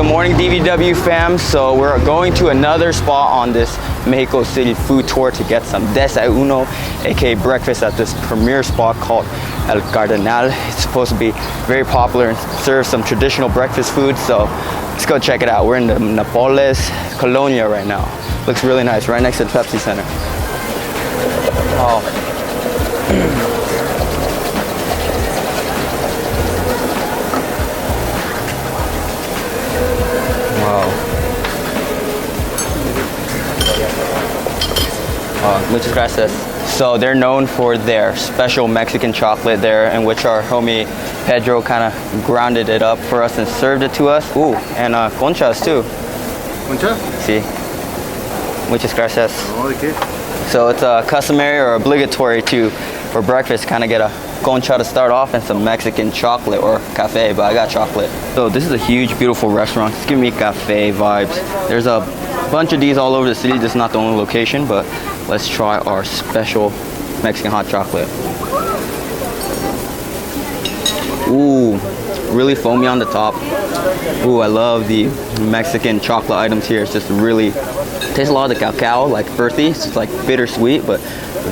morning, DVW fam. So we're going to another spot on this Mexico City food tour to get some desayuno, aka breakfast, at this premier spot called El Cardenal. It's supposed to be very popular and serve some traditional breakfast food. So let's go check it out. We're in the Napoles Colonia right now. Looks really nice, right next to the Pepsi Center. Oh. Muchas gracias. So they're known for their special Mexican chocolate there, in which our homie Pedro kind of grounded it up for us and served it to us. Ooh, and conchas too. Concha? Sí. Muchas gracias. Oh, ¿de qué? So it's customary or obligatory to, for breakfast, kind of get a concha to start off and some Mexican chocolate or cafe, but I got chocolate. So this is a huge, beautiful restaurant. It's giving me cafe vibes. There's a bunch of these all over the city. This is not the only location, but let's try our special Mexican hot chocolate. Ooh, really foamy on the top. Ooh, I love the Mexican chocolate items here. It's just really, tastes a lot of the cacao, like earthy. It's like bittersweet, but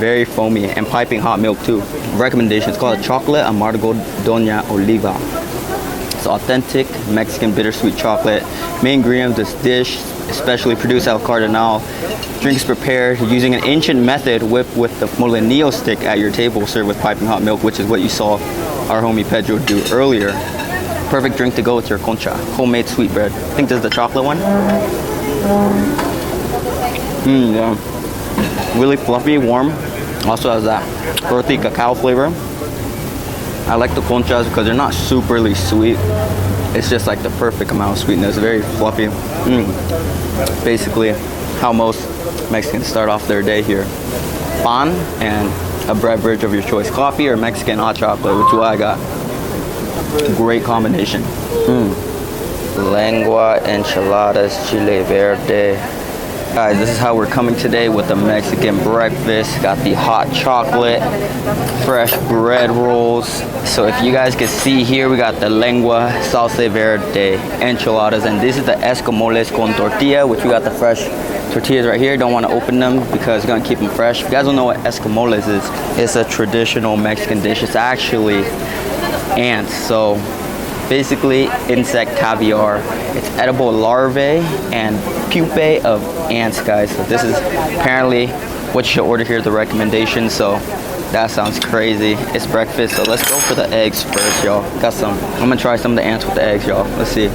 very foamy, and piping hot milk too. Recommendation, it's called a chocolate amargo Doña Oliva. It's authentic Mexican bittersweet chocolate. Main ingredient of this dish, especially produced out of Cardenal. Drink is prepared using an ancient method, whipped with the molinillo stick at your table, served with piping hot milk, which is what you saw our homie Pedro do earlier. Perfect drink to go with your concha, homemade sweetbread. I think this is the chocolate one. Yeah. Really fluffy, warm. Also has that earthy cacao flavor. I like the conchas because they're not superly sweet. It's just like the perfect amount of sweetness, very fluffy. Basically how most Mexicans start off their day here. Pan and a beverage of your choice. Coffee or Mexican hot chocolate, which is what I got. Great combination. Lengua, enchiladas, chile verde. Guys, this is how we're coming today with the Mexican breakfast. Got the hot chocolate, fresh bread rolls. So if you guys can see here, we got the lengua, salsa verde, enchiladas, and this is the escamoles con tortilla, which we got the fresh tortillas right here. Don't want to open them because we're gonna keep them fresh. If you guys don't know what escamoles is, it's a traditional Mexican dish. It's actually ants. So basically insect caviar. It's edible larvae and pupae of ants, guys. So this is apparently what you should order here, the recommendation. So that sounds crazy. It's breakfast, so let's go for the eggs first, y'all. Got some. I'm gonna try some of the ants with the eggs, y'all. Let's see.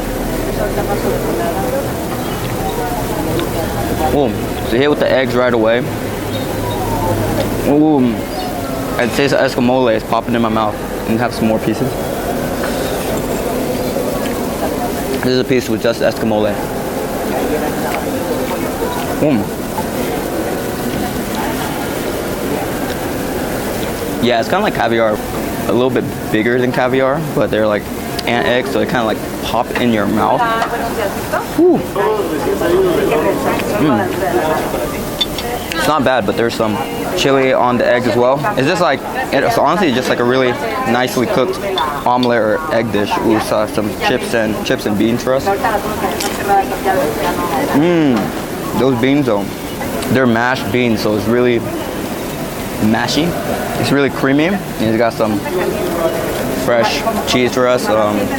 Boom. So here with the eggs right away. Ooh. I'd say the escamole is popping in my mouth. And have some more pieces. This is a piece with just escamole. Yeah, it's kind of like caviar, a little bit bigger than caviar, but they're like ant eggs, so they kind of like pop in your mouth. It's not bad, but there's some chili on the egg as well. It's just like, it's honestly just like a really nicely cooked omelet or egg dish. Ooh, so some chips and beans for us. Those beans though, they're mashed beans, so it's really mashy. It's really creamy, and it's got some fresh cheese for us,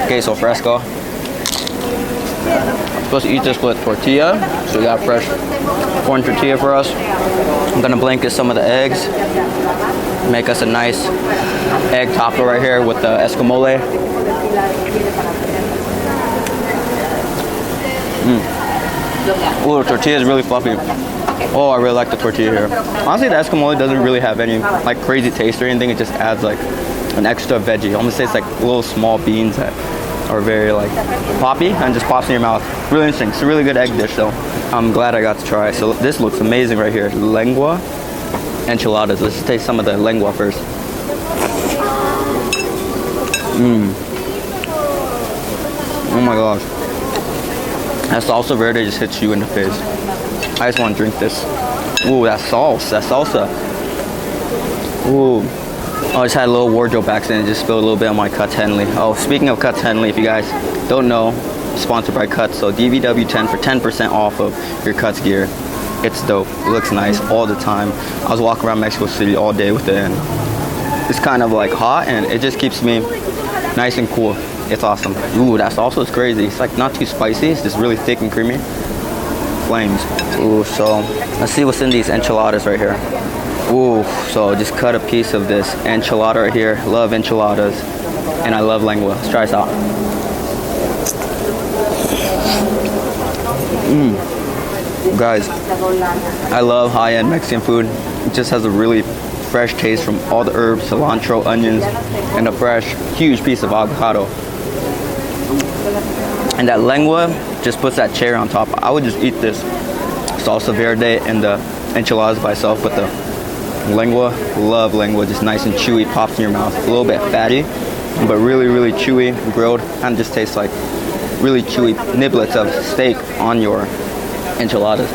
queso fresco. Supposed to eat this with tortilla, so we got fresh corn tortilla for us. I'm gonna blanket some of the eggs, make us a nice egg taco right here with the escamole. Ooh, the tortilla is really fluffy. Oh, I really like the tortilla here. Honestly, the escamole doesn't really have any like crazy taste or anything. It just adds like an extra veggie. I almost say it's like little small beans that are very like poppy and just pops in your mouth. Really interesting. It's a really good egg dish though. I'm glad I got to try it. So this looks amazing right here. Lengua enchiladas. Let's just taste some of the lengua first. Oh my gosh. That salsa verde just hits you in the face. I just want to drink this. Ooh, that sauce, that salsa. Ooh. Oh, I just had a little wardrobe accident. Just spilled a little bit on my Cuts Henley. Oh, speaking of Cuts Henley, if you guys don't know, sponsored by Cuts. So DVW10 for 10% off of your Cuts gear. It's dope. It looks nice all the time. I was walking around Mexico City all day with it, and it's kind of like hot, and it just keeps me nice and cool. It's awesome. Ooh, that salsa is crazy. It's like not too spicy. It's just really thick and creamy. Flames. Ooh, so let's see what's in these enchiladas right here. Ooh, so just cut a piece of this enchilada right here. Love enchiladas, and I love lengua. Let's try this out. Guys, I love high-end Mexican food. It just has a really fresh taste from all the herbs, cilantro, onions, and a fresh, huge piece of avocado. And that lengua just puts that cherry on top. I would just eat this salsa verde and the enchiladas by itself, but the lengua, love lengua, just nice and chewy, pops in your mouth. A little bit fatty, but really, really chewy, grilled, and just tastes like really chewy niblets of steak on your enchiladas.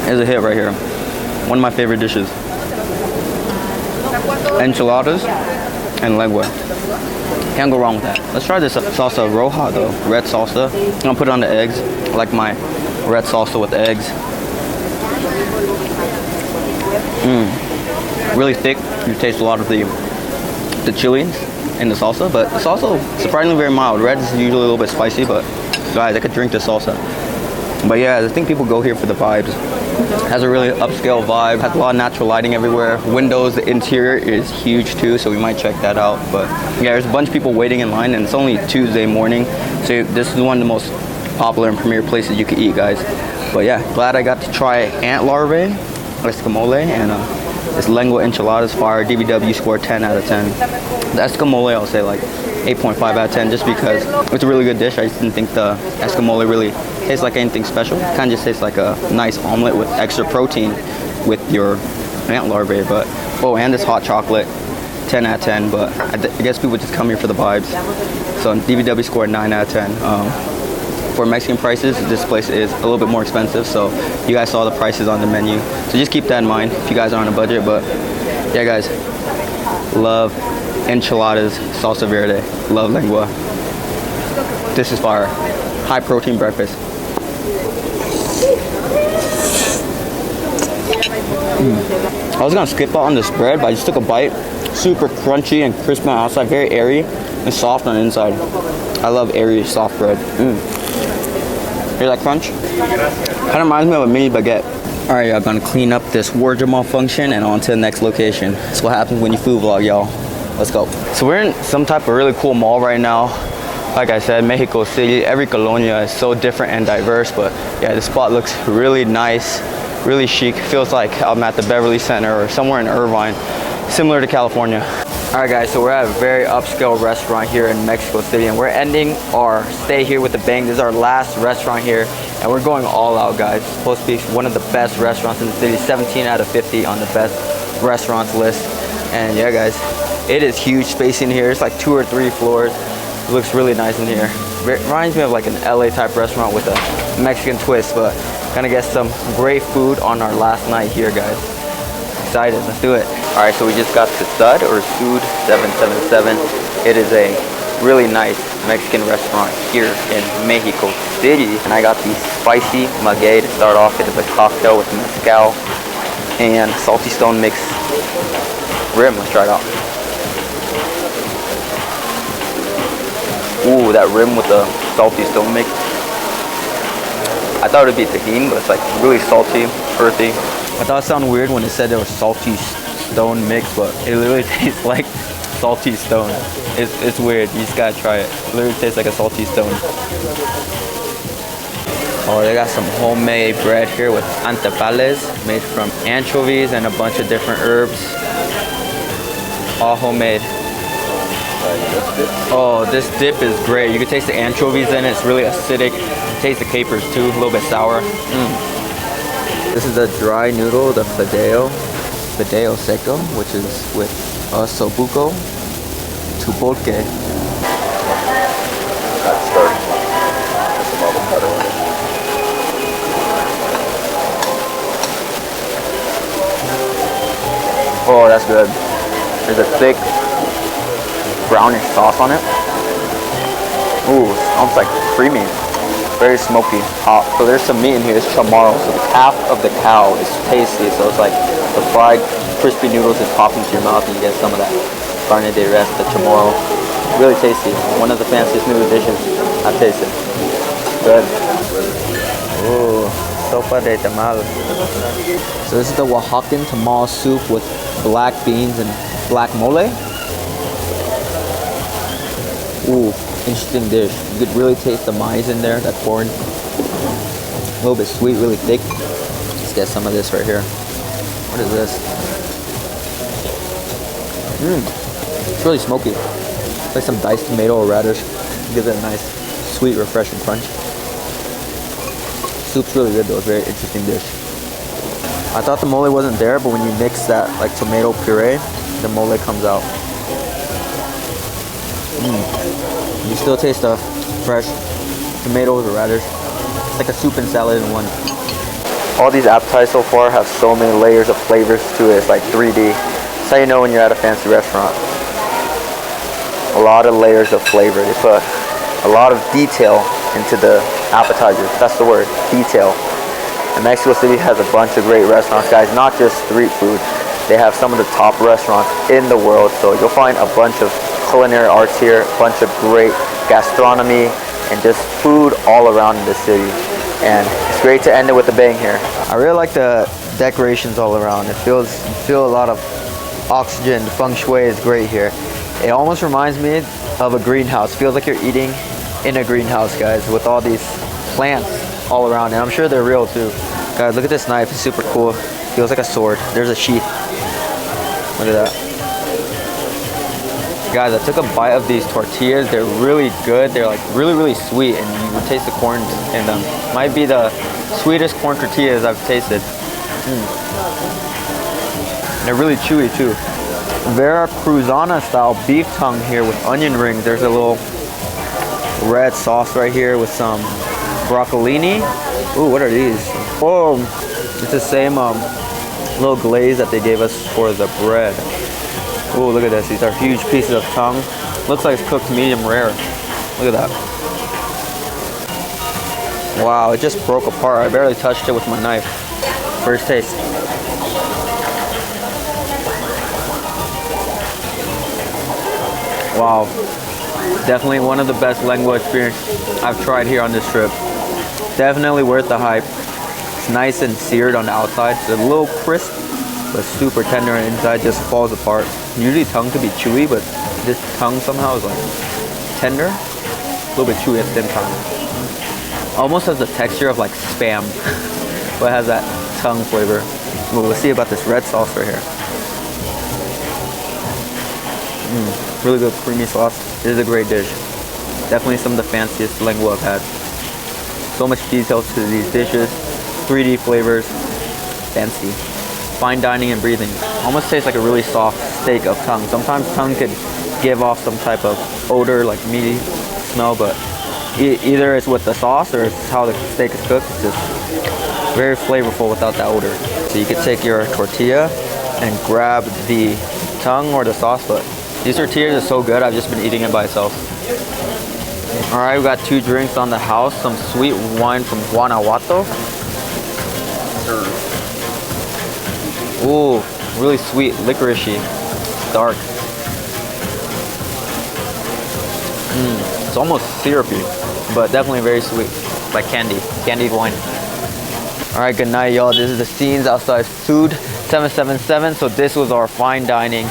It's a hit right here. One of my favorite dishes. Enchiladas and lengua. Can't go wrong with that. Let's try this salsa roja though. Red salsa. I'm gonna put it on the eggs. I like my red salsa with eggs. Really thick. You taste a lot of the chilies in the salsa, but the salsa surprisingly very mild. Red is usually a little bit spicy, but guys, I could drink this salsa. But yeah, I think people go here for the vibes. It has a really upscale vibe. Has a lot of natural lighting everywhere. Windows, the interior is huge too, so we might check that out. But yeah, there's a bunch of people waiting in line, and it's only Tuesday morning, so this is one of the most popular and premier places you could eat, guys. But yeah, glad I got to try ant larvae, escamole, and this lengua enchiladas fire. DBW score 10 out of 10. The escamole, I'll say like 8.5 out of 10, just because it's a really good dish. I just didn't think the escamole really tastes like anything special. It kind of just tastes like a nice omelet with extra protein with your ant larvae. But oh, and this hot chocolate, 10 out of 10. But I guess people just come here for the vibes. So DBW scored 9 out of 10. For Mexican prices, this place is a little bit more expensive. So you guys saw the prices on the menu. So just keep that in mind if you guys are on a budget. But yeah, guys, love enchiladas, salsa verde, love lengua. This is fire. High protein breakfast. I was gonna skip out on this bread, but I just took a bite. Super crunchy and crispy on the outside, very airy and soft on the inside. I love airy, soft bread. Hear that crunch? Kind of reminds me of a mini baguette. All right, y'all, gonna clean up this wardrobe malfunction and on to the next location. That's what happens when you food vlog, y'all. Let's go. So we're in some type of really cool mall right now. Like I said, Mexico City, every colonia is so different and diverse, but yeah, this spot looks really nice, really chic. Feels like I'm at the Beverly Center or somewhere in Irvine, similar to California. All right, guys, so we're at a very upscale restaurant here in Mexico City, and we're ending our stay here with a bang. This is our last restaurant here, and we're going all out, guys. It's supposed to be one of the best restaurants in the city, 17 out of 50 on the best restaurants list. And yeah, guys, it is huge space in here. It's like 2 or 3 floors. It looks really nice in here. It reminds me of like an LA type restaurant with a Mexican twist, but gonna get some great food on our last night here, guys. Excited, let's do it. All right, so we just got to Sud or Sud 777. It is a really nice Mexican restaurant here in Mexico City. And I got the spicy maguey to start off. It is a cocktail with mezcal and salty stone mix rim. Let's try it out. Ooh, that rim with the salty stone mix. I thought it would be tahini, but it's like really salty, earthy. I thought it sounded weird when it said there was salty stone mix, but it literally tastes like salty stone. It's weird. You just gotta try it. It literally tastes like a salty stone. Oh, they got some homemade bread here with antepales made from anchovies and a bunch of different herbs. All homemade. Oh, this dip is great. You can taste the anchovies in it. It's really acidic. Taste the capers too, a little bit sour. This is the dry noodle, the fideo seco, which is with sobuco, tupolque. Got started. Some avocado in it. Oh, that's good. There's a thick brownish sauce on it. Ooh, almost like creamy. Very smoky, hot. So there's some meat in here. It's chamorro. So the calf of the cow is tasty. So it's like the fried crispy noodles is popping into your mouth and you get some of that carne de res, the chamorro. Really tasty. One of the fanciest noodle dishes I've tasted. Good. Ooh, sopa de tamal. So this is the Oaxacan tamal soup with black beans and black mole. Ooh, interesting dish. You could really taste the maize in there, that corn. A little bit sweet, really thick. Let's get some of this right here. What is this? It's really smoky. It's like some diced tomato or radish. Gives it a nice, sweet, refreshing crunch. Soup's really good though. It's a very interesting dish. I thought the mole wasn't there, but when you mix that like tomato puree, the mole comes out. You still taste the fresh tomatoes or radish. It's like a soup and salad in one. All these appetizers so far have so many layers of flavors to it. It's like 3D. That's how you know when you're at a fancy restaurant. A lot of layers of flavor. They put a lot of detail into the appetizers. That's the word, detail. And Mexico City has a bunch of great restaurants, guys. Not just street food. They have some of the top restaurants in the world. So you'll find a bunch of culinary arts here, a bunch of great gastronomy, and just food all around the city. And it's great to end it with a bang here. I really like the decorations all around. You feel a lot of oxygen. The feng shui is great here. It almost reminds me of a greenhouse. Feels like you're eating in a greenhouse, guys, with all these plants all around. And I'm sure they're real too. Guys, look at this knife. It's super cool. Feels like a sword. There's a sheath. Look at that. Guys, I took a bite of these tortillas. They're really good. They're like really sweet, and you would taste the corn in them. Might be the sweetest corn tortillas I've tasted. And they're really chewy too. Veracruzana style beef tongue here with onion rings. There's a little red sauce right here with some broccolini. Ooh, what are these? Oh, it's the same little glaze that they gave us for the bread. Oh, look at this. These are huge pieces of tongue. Looks like it's cooked medium rare. Look at that. Wow, it just broke apart. I barely touched it with my knife. First taste. Wow. Definitely one of the best lengua experiences I've tried here on this trip. Definitely worth the hype. It's nice and seared on the outside. It's a little crisp, but super tender and inside just falls apart. Usually tongue could be chewy, but this tongue somehow is like tender, a little bit chewy at the same time. Almost has the texture of like Spam, but it has that tongue flavor. Well, we'll see about this red sauce right here. Really good creamy sauce. This is a great dish. Definitely some of the fanciest lengua I've had. So much detail to these dishes, 3D flavors, fancy. Fine dining and breathing. Almost tastes like a really soft steak of tongue. Sometimes tongue could give off some type of odor, like meaty smell, but either it's with the sauce or it's how the steak is cooked. It's just very flavorful without that odor. So you could take your tortilla and grab the tongue or the sauce, but these tortillas are so good, I've just been eating it by itself. All right, we got 2 drinks on the house. Some sweet wine from Guanajuato. Ooh, really sweet, licoricey, dark. It's almost syrupy, but definitely very sweet, like candied wine. All right, good night, y'all. This is the scenes outside Food 777. So this was our fine dining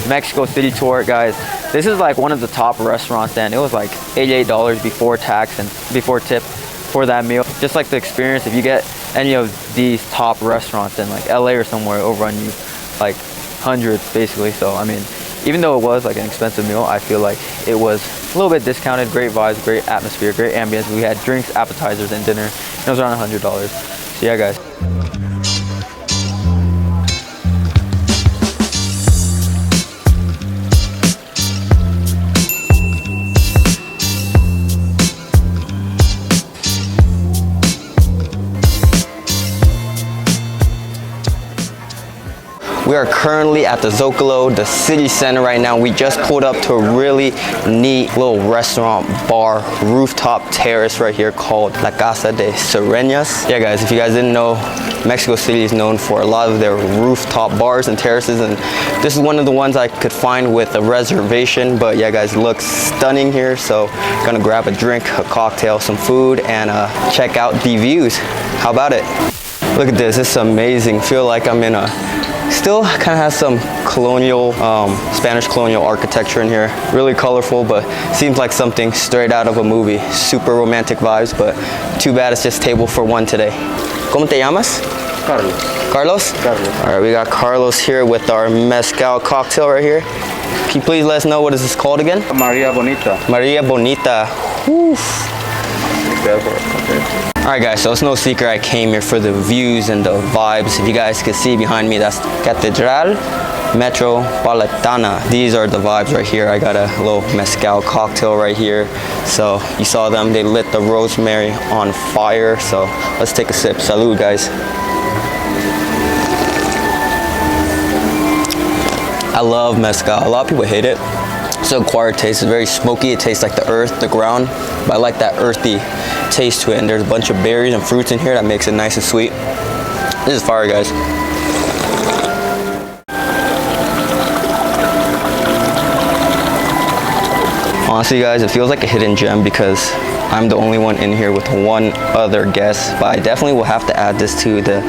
Mexico City tour, guys. This is like one of the top restaurants, and it was like $88 before tax and before tip for that meal. Just like the experience, if you get any of these top restaurants in like LA or somewhere, it'll run you like hundreds basically. So I mean, even though it was like an expensive meal, I feel like it was a little bit discounted. Great vibes, great atmosphere, great ambience. We had drinks, appetizers, and dinner. It was around $100. So yeah, guys. We are currently at the Zocalo, the city center right now. We just pulled up to a really neat little restaurant bar, rooftop terrace right here called La Casa de Sereñas. Yeah guys, if you guys didn't know, Mexico City is known for a lot of their rooftop bars and terraces, and this is one of the ones I could find with a reservation. But yeah guys, it looks stunning here, so gonna grab a drink, a cocktail, some food, and check out the views. How about it? Look at this, it's amazing. Feel like I'm in a, still kind of has some colonial, Spanish colonial architecture in here. Really colorful, but seems like something straight out of a movie. Super romantic vibes, but too bad it's just table for one today. ¿Cómo te llamas? Carlos. Carlos? Carlos. All right, we got Carlos here with our mezcal cocktail right here. Can you please let us know what is this called again? Maria Bonita. Maria Bonita. Oof. Alright guys, so it's no secret I came here for the views and the vibes. If you guys can see behind me, that's Catedral Metropolitana. These are the vibes right here. I got a little mezcal cocktail right here. So you saw them, they lit the rosemary on fire. So let's take a sip. Salud guys. I love mezcal. A lot of people hate it. It's an acquired taste. It's very smoky. It tastes like the earth, the ground. But I like that earthy taste to it. And there's a bunch of berries and fruits in here that makes it nice and sweet. This is fire, guys. Honestly, guys, it feels like a hidden gem because I'm the only one in here with one other guest. But I definitely will have to add this to the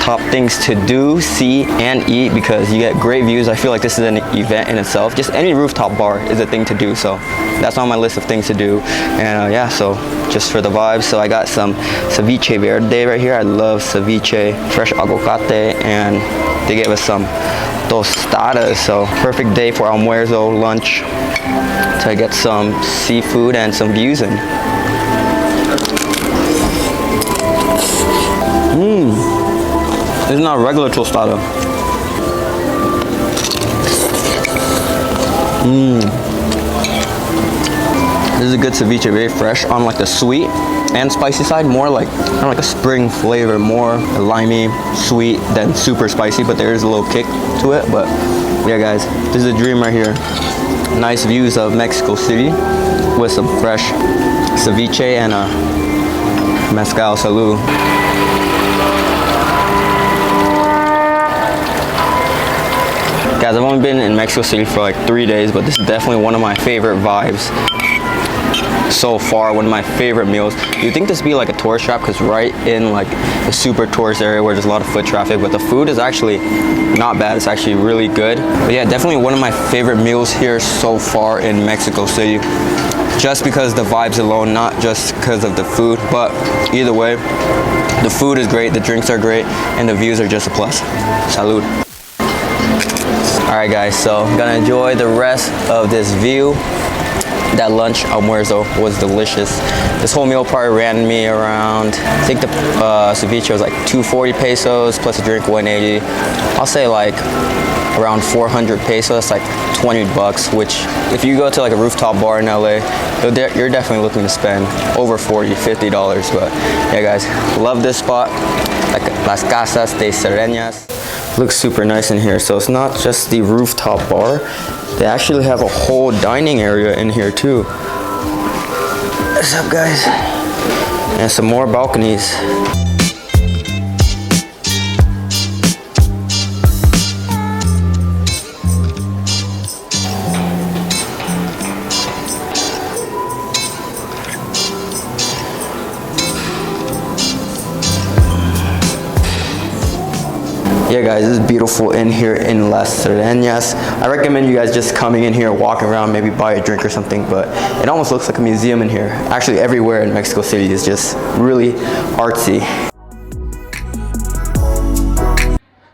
top things to do, see, and eat because you get great views. I feel like this is an event in itself. Just any rooftop bar is a thing to do. So that's on my list of things to do. And yeah, so just for the vibes. So I got some ceviche verde right here. I love ceviche, fresh aguacate, and they gave us some tostadas. So perfect day for almuerzo, lunch, to get some seafood and some views in. This is not a regular tostada. This is a good ceviche, very fresh on like the sweet and spicy side, more like kind of like a spring flavor, more limey, sweet than super spicy, but there is a little kick to it. But yeah guys, this is a dream right here. Nice views of Mexico City with some fresh ceviche and mezcal. Salud. Guys, I've only been in Mexico City for like 3 days, but this is definitely one of my favorite vibes so far, one of my favorite meals. You'd think this would be like a tourist trap because right in like the super tourist area where there's a lot of foot traffic, but the food is actually not bad. It's actually really good. But yeah, definitely one of my favorite meals here so far in Mexico City. Just because the vibes alone, not just because of the food, but either way, the food is great, the drinks are great, and the views are just a plus. Salud. Alright guys, so I'm gonna enjoy the rest of this view. That lunch almuerzo was delicious. This whole meal probably ran me around, I think the ceviche was like 240 pesos plus a drink 180. I'll say like around 400 pesos, like 20 bucks, which if you go to like a rooftop bar in LA, you're definitely looking to spend over $40–50. But yeah guys, love this spot, like Las Casas de Sereñas. Looks super nice in here. So it's not just the rooftop bar, they actually have a whole dining area in here too. What's up guys? And some more balconies. Yeah guys, this is beautiful in here in Las Sereñas. I recommend you guys just coming in here, walking around, maybe buy a drink or something, but it almost looks like a museum in here. Actually, everywhere in Mexico City is just really artsy.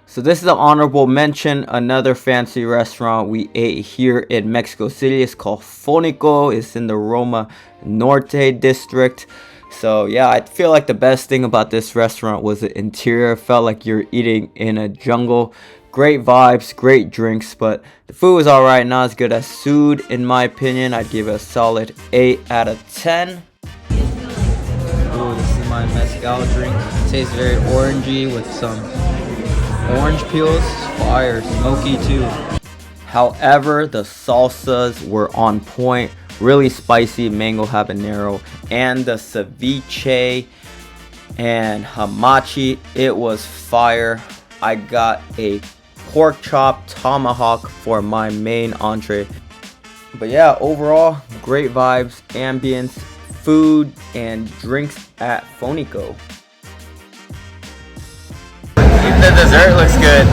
So this is an honorable mention, another fancy restaurant we ate here in Mexico City. It's called Fonico. It's in the Roma Norte district. So yeah, I feel like the best thing about this restaurant was the interior. It felt like you're eating in a jungle. Great vibes, great drinks, but the food was alright, not as good as Sud in my opinion. I'd give it a solid 8 out of 10. Ooh, this is my mezcal drink. It tastes very orangey with some orange peels. fire, smoky too. However, the salsas were on point, really spicy, mango habanero, and the ceviche and hamachi, it was fire. I got a pork chop tomahawk for my main entree. But yeah, overall, great vibes, ambience, food, and drinks at Fonico. Even the dessert looks good.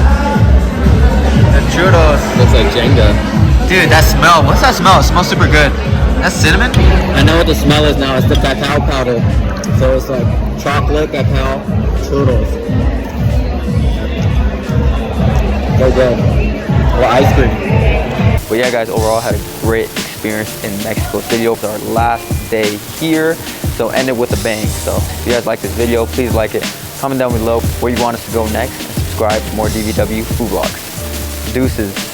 The churros. Looks like Jenga. Dude, that smell. What's that smell? It smells super good. That's cinnamon? I know what the smell is now. It's the cacao powder. So it's like chocolate, cacao, churros. So good. Or ice cream. But yeah, guys, overall, I had a great experience in Mexico City for our last day here. So ended with a bang. So if you guys like this video, please like it. Comment down below where you want us to go next. And subscribe for more DVW food vlogs. Deuces.